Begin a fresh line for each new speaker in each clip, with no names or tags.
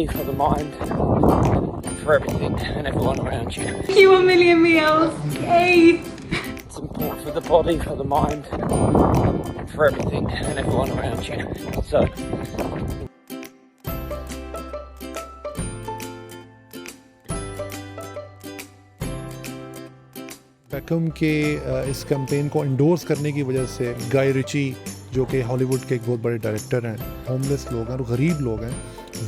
For the mind, for everything and everyone around you.
Thank you a million meals. Yay!
It's important for the body, for the mind, for everything and everyone around you. So,
become کے اس campaign کو indoors کرنے کی وجہ سے گائے رچی جو کہ ہالی would کے ایک بہت بڑے ڈائریکٹر ہیں، ہوم لیس لوگ ہیں اور غریب لوگ ہیں،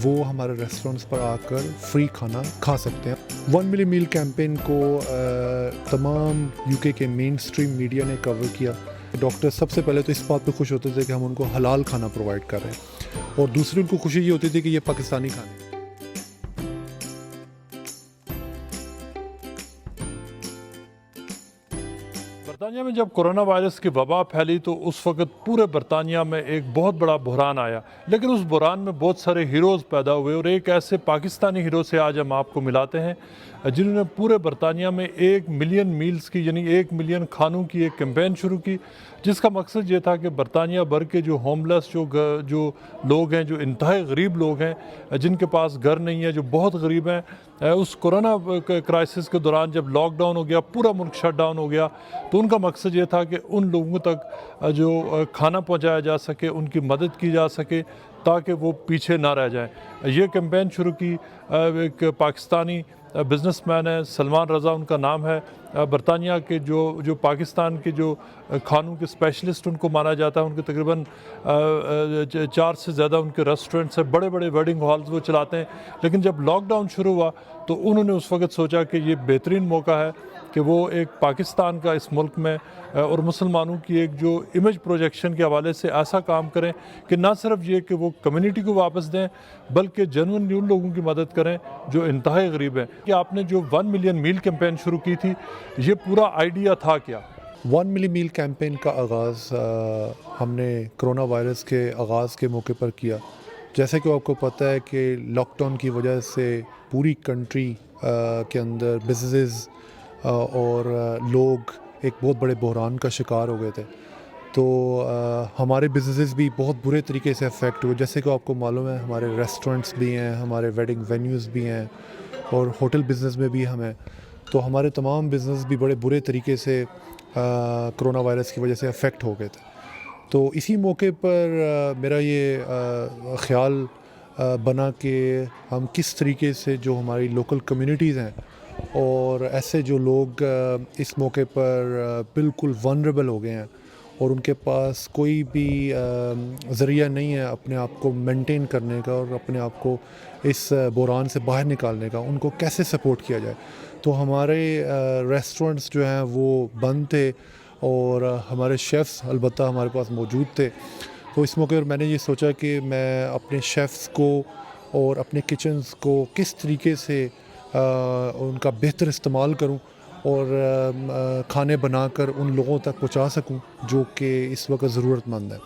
وہ ہمارے ریسٹورنٹس پر آ کر فری کھانا کھا سکتے ہیں۔ 1 ملین میل کیمپین کو تمام UK کے مین اسٹریم میڈیا نے کور کیا۔ ڈاکٹر سب سے پہلے تو اس بات پہ خوش ہوتے تھے کہ ہم ان کو حلال کھانا پرووائڈ کر رہے ہیں، اور دوسری ان کو خوشی یہ ہوتی تھی کہ یہ پاکستانی کھانے۔
برطانیہ میں جب کرونا وائرس کی وبا پھیلی تو اس وقت پورے برطانیہ میں ایک بہت بڑا بحران آیا، لیکن اس بحران میں بہت سارے ہیروز پیدا ہوئے، اور ایک ایسے پاکستانی ہیرو سے آج ہم آپ کو ملاتے ہیں جنہوں نے پورے برطانیہ میں 1 ملین میلز کی یعنی 1 ملین کھانوں کی ایک کیمپین شروع کی، جس کا مقصد یہ تھا کہ برطانیہ بھر کے جو ہوم لیس جو لوگ ہیں، جو انتہائی غریب لوگ ہیں، جن کے پاس گھر نہیں ہے، جو بہت غریب ہیں، اس کرونا کرائسس کے دوران جب لاک ڈاؤن ہو گیا، پورا ملک شٹ ڈاؤن ہو گیا، تو ان کا مقصد یہ تھا کہ ان لوگوں تک جو کھانا پہنچایا جا سکے، ان کی مدد کی جا سکے تاکہ وہ پیچھے نہ رہ جائیں۔ یہ کیمپین شروع کی ایک پاکستانی بزنس مین ہے، سلمان رضا ان کا نام ہے۔ برطانیہ کے جو پاکستان کے جو کھانوں کے اسپیشلسٹ ان کو مانا جاتا ہے، ان کے تقریباً 4 سے زیادہ ان کے ریسٹورنٹس ہیں، بڑے بڑے ویڈنگ ہالز وہ چلاتے ہیں۔ لیکن جب لاک ڈاؤن شروع ہوا تو انہوں نے اس وقت سوچا کہ یہ بہترین موقع ہے کہ وہ ایک پاکستان کا اس ملک میں اور مسلمانوں کی ایک جو امیج پروجیکشن کے حوالے سے ایسا کام کریں کہ نہ صرف یہ کہ وہ کمیونٹی کو واپس دیں، بلکہ جنونلی ان لوگوں کی مدد کریں جو انتہائی غریب ہیں۔ کہ آپ نے جو 1 ملین میل کیمپین شروع کی تھی، یہ پورا آئیڈیا تھا کیا؟
1 ملین میل کیمپین کا آغاز ہم نے کرونا وائرس کے آغاز کے موقع پر کیا۔ جیسے کہ آپ کو پتہ ہے کہ لاک ڈاؤن کی وجہ سے پوری کنٹری کے اندر بزنسز اور لوگ ایک بہت بڑے بحران کا شکار ہو گئے تھے، تو ہمارے بزنسز بھی بہت برے طریقے سے افیکٹ ہوئے۔ جیسے کہ آپ کو معلوم ہے ہمارے ریسٹورنٹس بھی ہیں، ہمارے ویڈنگ وینیوز بھی ہیں، اور ہوٹل بزنس میں بھی ہمیں، تو ہمارے تمام بزنس بھی بڑے برے طریقے سے کرونا وائرس کی وجہ سے افیکٹ ہو گئے تھے۔ تو اسی موقع پر میرا یہ خیال بنا کہ ہم کس طریقے سے جو ہماری لوکل کمیونٹیز ہیں اور ایسے جو لوگ اس موقع پر بالکل ونریبل ہو گئے ہیں اور ان کے پاس کوئی بھی ذریعہ نہیں ہے اپنے آپ کو مینٹین کرنے کا اور اپنے آپ کو اس بحران سے باہر نکالنے کا، ان کو کیسے سپورٹ کیا جائے۔ تو ہمارے ریسٹورنٹس جو ہیں وہ بند تھے، اور ہمارے شیفس البتہ ہمارے پاس موجود تھے۔ تو اس موقع پر میں نے یہ سوچا کہ میں اپنے شیفس کو اور اپنے کچنز کو کس طریقے سے ان کا بہتر استعمال کروں اور کھانے بنا کر ان لوگوں تک پہنچا سکوں جو کہ اس وقت ضرورت مند ہے۔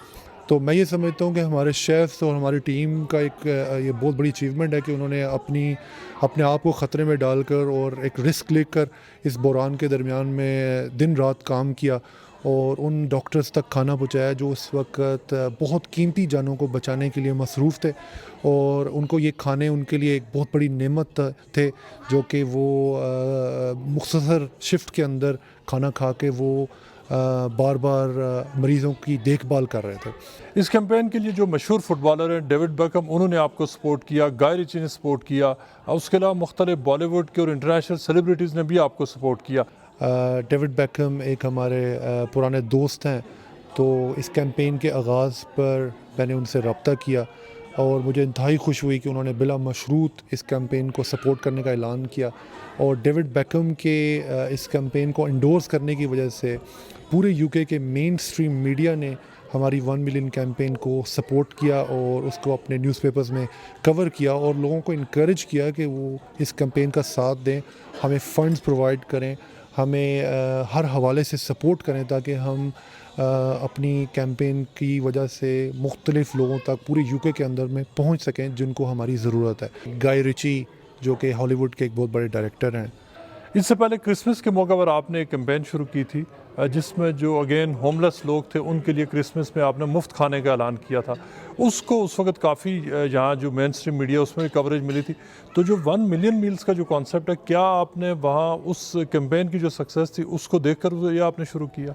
تو میں یہ سمجھتا ہوں کہ ہمارے شیفس اور ہماری ٹیم کا ایک یہ بہت بڑی اچیومنٹ ہے کہ انہوں نے اپنے آپ کو خطرے میں ڈال کر اور ایک رسک لے کر اس بحران کے درمیان میں دن رات کام کیا اور ان ڈاکٹرز تک کھانا پہنچایا جو اس وقت بہت قیمتی جانوں کو بچانے کے لیے مصروف تھے، اور ان کو یہ کھانے ان کے لیے ایک بہت بڑی نعمت تھے، جو کہ وہ مختصر شفٹ کے اندر کھانا کھا کے وہ بار بار مریضوں کی دیکھ بھال کر رہے تھے۔
اس کیمپین کے لیے جو مشہور فٹ بالر ہیں ڈیوڈ بیکم، انہوں نے آپ کو سپورٹ کیا، گائے رچی نے سپورٹ کیا، اس کے علاوہ مختلف بالی ووڈ کے اور انٹرنیشنل سیلیبریٹیز نے بھی آپ کو سپورٹ کیا۔
ڈیوڈ بیکم ایک ہمارے پرانے دوست ہیں، تو اس کیمپین کے آغاز پر میں نے ان سے رابطہ کیا اور مجھے انتہائی خوش ہوئی کہ انہوں نے بلا مشروط اس کیمپین کو سپورٹ کرنے کا اعلان کیا، اور ڈیوڈ بیکم کے اس کیمپین کو انڈورس کرنے کی وجہ سے پورے UK کے مین اسٹریم میڈیا نے ہماری 1 ملین کیمپین کو سپورٹ کیا اور اس کو اپنے نیوز پیپرز میں کور کیا اور لوگوں کو انکریج کیا کہ وہ اس کیمپین کا ساتھ دیں، ہمیں فنڈز پرووائڈ کریں، ہمیں ہر حوالے سے سپورٹ کریں تاکہ ہم اپنی کیمپین کی وجہ سے مختلف لوگوں تک پورے UK کے اندر میں پہنچ سکیں جن کو ہماری ضرورت ہے۔ گائے رچی جو کہ ہالی ووڈ کے ایک بہت بڑے ڈائریکٹر ہیں،
اس سے پہلے کرسمس کے موقع پر آپ نے ایک کیمپین شروع کی تھی جس میں جو اگین ہوم لیس لوگ تھے ان کے لیے کرسمس میں آپ نے مفت کھانے کا اعلان کیا تھا. اس کو اس وقت کافی یہاں جو مین اسٹریم میڈیا اس میں کوریج ملی تھی. تو جو 1 ملین میلز کا جو کانسیپٹ ہے, کیا آپ نے وہاں اس کیمپین کی جو سکسیس تھی اس کو دیکھ کر یہ آپ نے شروع کیا؟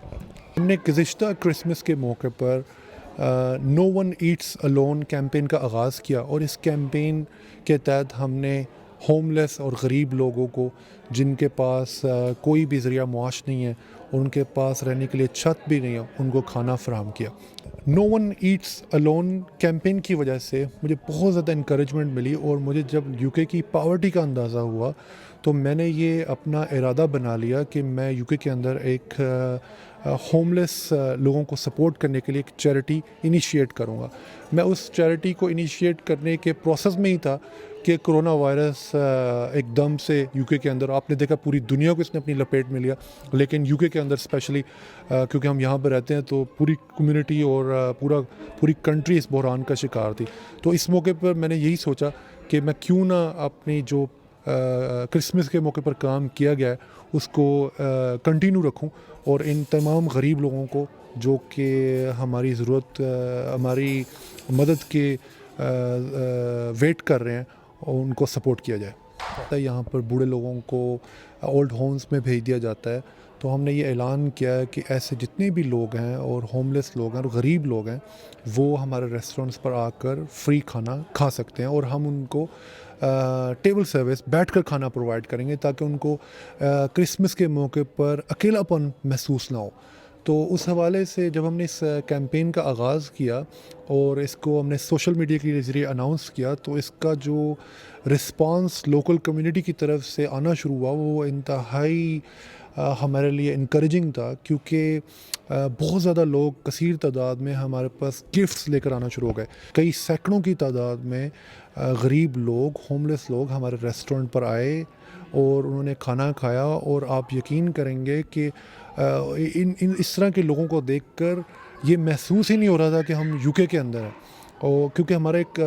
ہم نے گزشتہ کرسمس کے موقع پر نو ون ایٹس الون کیمپین کا آغاز کیا, اور اس کیمپین کے تحت ہم نے ہوم لیس اور غریب لوگوں کو جن کے پاس کوئی بھی ذریعہ معاش نہیں ہے اور ان کے پاس رہنے کے لیے چھت بھی نہیں ہے, ان کو کھانا فراہم کیا. نو ون ایٹس الون کیمپین کی وجہ سے مجھے بہت زیادہ انکریجمنٹ ملی, اور مجھے جب یو کے کی پاورٹی کا اندازہ ہوا تو میں نے یہ اپنا ارادہ بنا لیا کہ میں یو کے اندر ایک ہوم لیس لوگوں کو سپورٹ کرنے کے لیے ایک چیریٹی انیشیٹ کروں گا. میں اس چیریٹی کو انیشیٹ کرنے کے پروسیس میں ہی تھا کہ کرونا وائرس ایک دم سے یو کے اندر, آپ نے دیکھا پوری دنیا کو اس نے اپنی لپیٹ میں لیا, لیکن یو کے اندر اسپیشلی کیونکہ ہم یہاں پہ رہتے ہیں تو پوری کمیونٹی اور پوری کنٹری اس بحران کا شکار تھی. تو اس موقع پر میں نے یہی سوچا کہ میں کیوں نہ اپنی جو کرسمس کے موقع پر کام کیا گیا ہے اس کو کنٹینیو رکھوں, اور ان تمام غریب لوگوں کو جو کہ ہماری ضرورت, ہماری مدد کے ویٹ کر رہے ہیں, اور ان کو سپورٹ کیا جائے. یہاں پر بوڑھے لوگوں کو اولڈ ہومز میں بھیج دیا جاتا ہے, تو ہم نے یہ اعلان کیا ہے کہ ایسے جتنے بھی لوگ ہیں اور ہوم لیس لوگ ہیں اور غریب لوگ ہیں وہ ہمارے ریسٹورنٹس پر آ کر فری کھانا کھا سکتے ہیں, اور ہم ان کو ٹیبل سروس بیٹھ کر کھانا پرووائڈ کریں گے تاکہ ان کو کرسمس کے موقع پر اکیلا پن محسوس نہ ہو. تو اس حوالے سے جب ہم نے اس کیمپین کا آغاز کیا اور اس کو ہم نے سوشل میڈیا کے ذریعے اناؤنس کیا, تو اس کا جو رسپانس لوکل کمیونٹی کی طرف سے آنا شروع ہوا وہ انتہائی ہمارے لیے انکریجنگ تھا, کیونکہ بہت زیادہ لوگ کثیر تعداد میں ہمارے پاس گفٹس لے کر آنا شروع ہو گئے. کئی سینکڑوں کی تعداد میں غریب لوگ, ہوم لیس لوگ ہمارے ریسٹورنٹ پر آئے اور انہوں نے کھانا کھایا, اور آپ یقین کریں گے کہ اس طرح کے لوگوں کو دیکھ کر یہ محسوس ہی نہیں ہو رہا تھا کہ ہم یو کے اندر ہیں, اور کیونکہ ہمارا ایک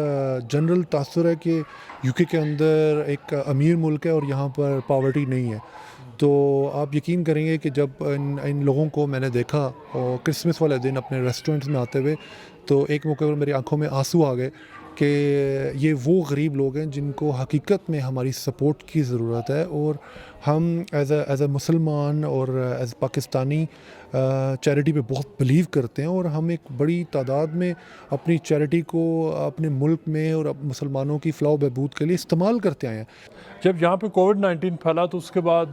جنرل تاثر ہے کہ یو کے اندر ایک امیر ملک ہے اور یہاں پر پاورٹی نہیں ہے. تو آپ یقین کریں گے کہ جب ان لوگوں کو میں نے دیکھا اور کرسمس والے دن اپنے ریسٹورنٹس میں آتے ہوئے, تو ایک موقع پر میری آنکھوں میں آنسو آ گئے کہ یہ وہ غریب لوگ ہیں جن کو حقیقت میں ہماری سپورٹ کی ضرورت ہے, اور ہم ایز اے مسلمان اور ایز پاکستانی چیریٹی پہ بہت بلیو کرتے ہیں, اور ہم ایک بڑی تعداد میں اپنی چیریٹی کو اپنے ملک میں اور مسلمانوں کی فلاح و بہبود کے لیے استعمال کرتے آئے ہیں.
جب یہاں پہ کووڈ-19 پھیلا تو اس کے بعد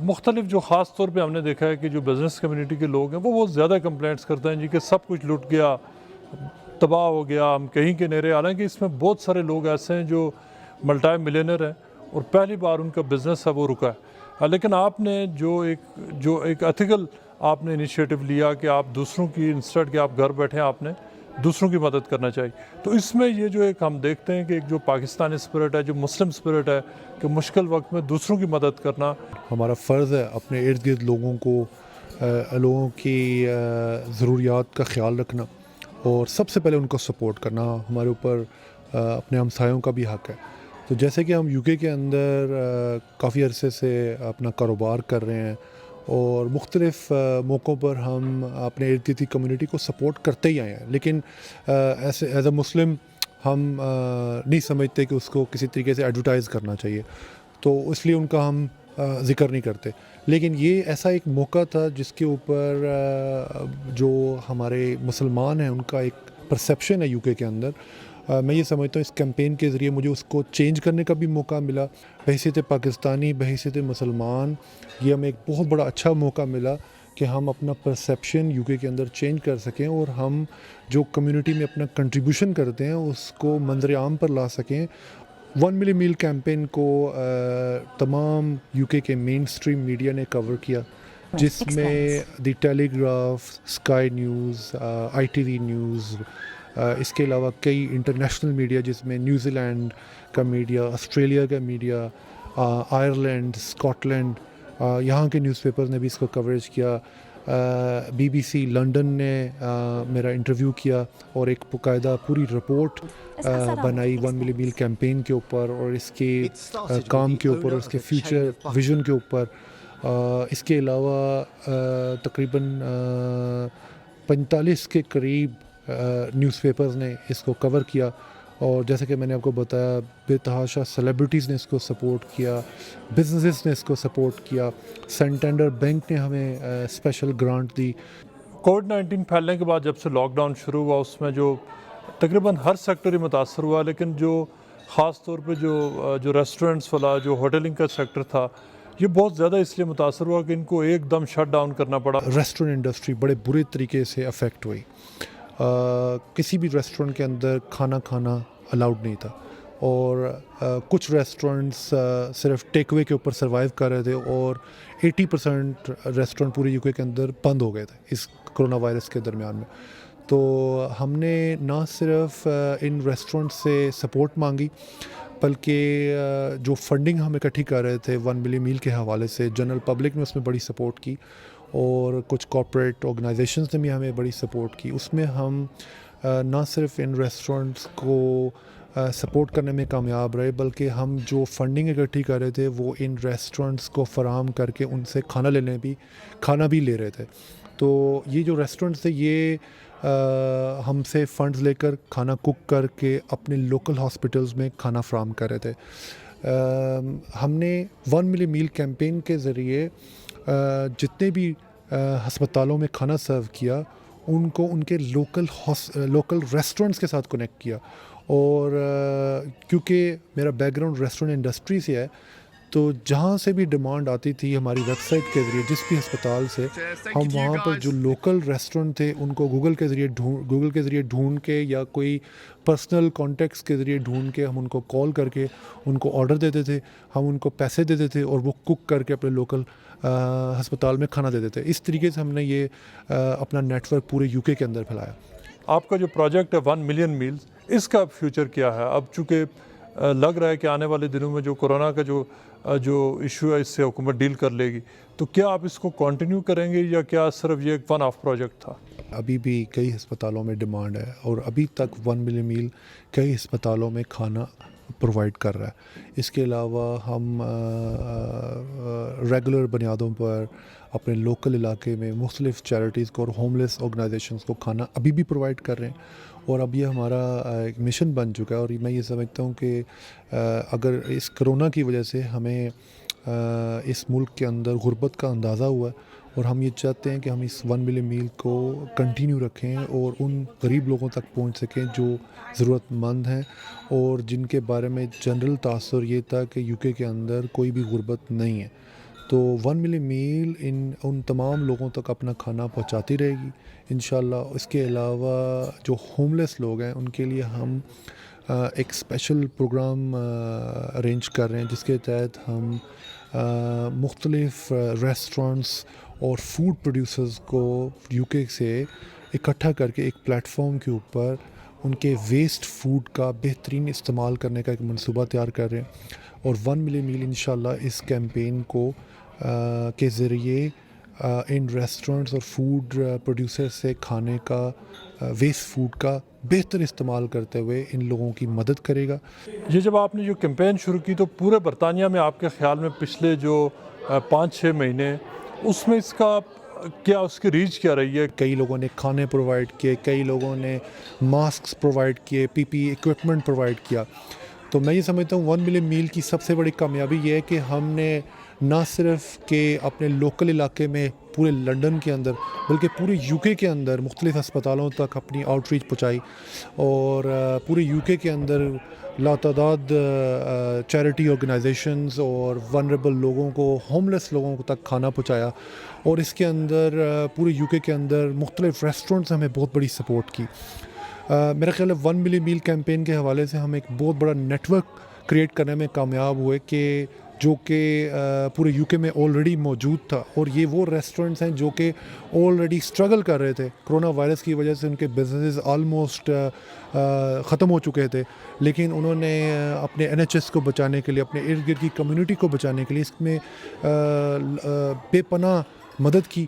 مختلف جو خاص طور پہ ہم نے دیکھا ہے کہ جو بزنس کمیونٹی کے لوگ ہیں وہ بہت زیادہ کمپلینٹس کرتے ہیں جی کہ سب کچھ لٹ گیا, تباہ ہو گیا, ہم کہیں کے نیرے. حالانکہ اس میں بہت سارے لوگ ایسے ہیں جو ملٹائی ملینر ہیں اور پہلی بار ان کا بزنس ہے وہ رکا ہے. لیکن آپ نے جو ایک ایتھیکل آپ نے انیشیٹو لیا کہ آپ دوسروں کی انسٹیڈ کہ آپ گھر بیٹھیں آپ نے دوسروں کی مدد کرنا چاہیے. تو اس میں یہ جو ایک ہم دیکھتے ہیں کہ ایک جو پاکستانی اسپرٹ ہے, جو مسلم اسپرٹ ہے کہ مشکل وقت میں دوسروں کی مدد کرنا
ہمارا فرض ہے. اپنے ارد گرد لوگوں کی ضروریات کا خیال رکھنا اور سب سے پہلے ان کو سپورٹ کرنا ہمارے اوپر اپنے ہمسایوں کا بھی حق ہے. تو جیسے کہ ہم یو کے اندر کافی عرصے سے اپنا کاروبار کر رہے ہیں اور مختلف موقعوں پر ہم اپنے ارد گرد کی کمیونٹی کو سپورٹ کرتے ہی آئے ہیں, لیکن ایز اے مسلم ہم نہیں سمجھتے کہ اس کو کسی طریقے سے ایڈورٹائز کرنا چاہیے, تو اس لیے ان کا ہم ذکر نہیں کرتے. لیکن یہ ایسا ایک موقع تھا جس کے اوپر جو ہمارے مسلمان ہیں ان کا ایک پرسیپشن ہے یو کے اندر, میں یہ سمجھتا ہوں اس کیمپین کے ذریعے مجھے اس کو چینج کرنے کا بھی موقع ملا. بحیثیت پاکستانی, بحیثیت مسلمان, یہ ہمیں ایک بہت بڑا اچھا موقع ملا کہ ہم اپنا پرسیپشن یو کے اندر چینج کر سکیں اور ہم جو کمیونٹی میں اپنا کنٹریبیوشن کرتے ہیں اس کو منظر عام پر لا سکیں. 1 ملین میل کیمپین کو تمام یو کے مین اسٹریم میڈیا نے کور کیا, جس میں the Telegraph, Sky News, ITV news, اس کے علاوہ کئی انٹرنیشنل میڈیا جس میں نیوزی لینڈ کا میڈیا, آسٹریلیا کا میڈیا, آئرلینڈ, اسکاٹ لینڈ, یہاں کے نیوز پیپر نے بھی اس کو کوریج کیا. BBC لنڈن نے میرا انٹرویو کیا اور ایک باقاعدہ پوری رپورٹ بنائی 1 ملین میل کیمپین کے اوپر اور اس کے کام کے اوپر اور اس کے فیوچر ویژن کے اوپر. اس کے علاوہ تقریباً 45 کے قریب نیوز پیپرز نے اس کو کور کیا اور جیسے کہ میں نے آپ کو بتایا بے تحاشا سیلیبریٹیز نے اس کو سپورٹ کیا, بزنسز نے اس کو سپورٹ کیا, سینٹینڈر بینک نے ہمیں اسپیشل گرانٹ دی.
کووڈ-19 پھیلنے کے بعد جب سے لاک ڈاؤن شروع ہوا اس میں جو تقریباً ہر سیکٹر ہی متاثر ہوا, لیکن جو خاص طور پہ جو ریسٹورنٹس والا جو ہوٹلنگ کا سیکٹر تھا یہ بہت زیادہ اس لیے متاثر ہوا کہ ان کو ایک دم شٹ ڈاؤن کرنا پڑا.
ریسٹورنٹ انڈسٹری بڑے برے طریقے سے افیکٹ ہوئی. کسی بھی ریسٹورنٹ کے اندر کھانا کھانا الاؤڈ نہیں تھا اور کچھ ریسٹورنٹس صرف ٹیک اوے کے اوپر سروائیو کر رہے تھے اور 80% ریسٹورنٹ پورے یو کے اندر بند ہو گئے تھے اس کرونا وائرس کے درمیان میں. تو ہم نے نہ صرف ان ریسٹورنٹ سے سپورٹ مانگی بلکہ جو فنڈنگ ہم اکٹھی کر رہے تھے 1 ملین میل کے حوالے سے جنرل پبلک نے اس میں بڑی سپورٹ کی اور کچھ کارپوریٹ آرگنائزیشنز نے بھی ہمیں بڑی سپورٹ کی. اس میں ہم نہ صرف ان ریسٹورنٹس کو سپورٹ کرنے میں کامیاب رہے بلکہ ہم جو فنڈنگ اکٹھی کر رہے تھے وہ ان ریسٹورنٹس کو فراہم کر کے ان سے کھانا بھی لے رہے تھے. تو یہ جو ریسٹورنٹس تھے یہ ہم سے فنڈز لے کر کھانا کوک کر کے اپنے لوکل ہاسپٹلز میں کھانا فراہم کر رہے تھے. ہم نے 1 ملین میل کیمپین کے ذریعے جتنے بھی ہسپتالوں میں کھانا سرو کیا ان کو ان کے لوکل ریسٹورنٹس کے ساتھ کنیکٹ کیا. اور کیونکہ میرا بیک گراؤنڈ ریسٹورنٹ انڈسٹری سے ہے تو جہاں سے بھی ڈیمانڈ آتی تھی ہماری ویب سائٹ کے ذریعے جس بھی ہسپتال سے ہم وہاں پر جو لوکل ریسٹورنٹ تھے ان کو گوگل کے ذریعے ڈھونڈ کے یا کوئی پرسنل کانٹیکٹس کے ذریعے ڈھونڈ کے ہم ان کو کال کر کے ان کو آرڈر دیتے تھے, ہم ان کو پیسے دیتے تھے اور وہ کوک کر کے اپنے لوکل ہسپتال میں کھانا دیتے تھے. اس طریقے سے ہم نے یہ اپنا نیٹ ورک پورے یو کے اندر پھیلایا.
آپ کا جو پروجیکٹ ہے 1 ملین میلز اس کا فیوچر کیا ہے؟ اب چونکہ لگ رہا ہے کہ آنے والے دنوں میں جو کورونا کا جو ایشو ہے اس سے حکومت ڈیل کر لے گی, تو کیا آپ اس کو کنٹینیو کریں گے یا کیا صرف یہ ایک ون آف پروجیکٹ تھا؟
ابھی بھی کئی ہسپتالوں میں ڈیمانڈ ہے اور ابھی تک 1 ملین میل کئی ہسپتالوں میں کھانا پرووائڈ کر رہا ہے. اس کے علاوہ ہم ریگولر بنیادوں پر اپنے لوکل علاقے میں مختلف چیریٹیز کو اور ہوم لیس آرگنائزیشنز کو کھانا ابھی بھی پرووائڈ کر رہے ہیں اور اب یہ ہمارا ایک مشن بن چکا ہے. اور میں یہ سمجھتا ہوں کہ اگر اس کرونا کی وجہ سے ہمیں اس ملک کے اندر غربت کا اندازہ ہوا ہے اور ہم یہ چاہتے ہیں کہ ہم اس 1 ملین میل کو کنٹینیو رکھیں اور ان غریب لوگوں تک پہنچ سکیں جو ضرورت مند ہیں اور جن کے بارے میں جنرل تاثر یہ تھا کہ یو کے اندر کوئی بھی غربت نہیں ہے. تو 1 ملین میل ان تمام لوگوں تک اپنا کھانا پہنچاتی رہے گی انشاءاللہ. اس کے علاوہ جو ہوم لیس لوگ ہیں ان کے لیے ہم ایک اسپیشل پروگرام ارینج کر رہے ہیں جس کے تحت ہم مختلف ریسٹورنٹس اور فوڈ پروڈیوسرز کو یو کے سے اکٹھا کر کے ایک پلیٹ فارم کے اوپر ان کے ویسٹ فوڈ کا بہترین استعمال کرنے کا ایک منصوبہ تیار کر رہے ہیں. اور 1 ملین میل انشاءاللہ اس کیمپین کو کے ذریعے ان ریسٹورنٹس اور فوڈ پروڈیوسر سے کھانے کا ویسٹ فوڈ کا بہتر استعمال کرتے ہوئے ان لوگوں کی مدد کرے گا.
یہ جب آپ نے جو کیمپین شروع کی تو پورے برطانیہ میں آپ کے خیال میں پچھلے جو 5-6 مہینے اس میں اس کا کیا اس کی ریچ کیا رہی ہے؟
کئی لوگوں نے کھانے پرووائڈ کیے, کئی لوگوں نے ماسکس پرووائڈ کیے, پی پی ایکوپمنٹ پرووائڈ کیا. تو میں یہ سمجھتا ہوں 1 ملین میل کی سب سے بڑی کامیابی یہ ہے کہ ہم نے نہ صرف کہ اپنے لوکل علاقے میں پورے لنڈن کے اندر بلکہ پورے یو کے اندر مختلف ہسپتالوں تک اپنی آؤٹ ریچ پہنچائی اور پورے یو کے اندر لاتعداد چیریٹی آرگنائزیشنز اور ونریبل لوگوں کو, ہوم لیس لوگوں کو تک کھانا پہنچایا. اور اس کے اندر پورے یو کے اندر مختلف ریسٹورنٹس ہمیں بہت بڑی سپورٹ کی. میرا خیال ہے 1 ملین میل کیمپین کے حوالے سے ہم ایک بہت بڑا نیٹ ورک کریٹ کرنے میں کامیاب ہوئے کہ جو کہ پورے یو کے میں آلریڈی موجود تھا. اور یہ وہ ریسٹورنٹس ہیں جو کہ آلریڈی اسٹرگل کر رہے تھے کرونا وائرس کی وجہ سے, ان کے بزنسز آلموسٹ ختم ہو چکے تھے, لیکن انہوں نے اپنے NHS کو بچانے کے لیے, اپنے ارد گرد کی کمیونٹی کو بچانے کے لیے اس میں بے پناہ مدد کی.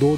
2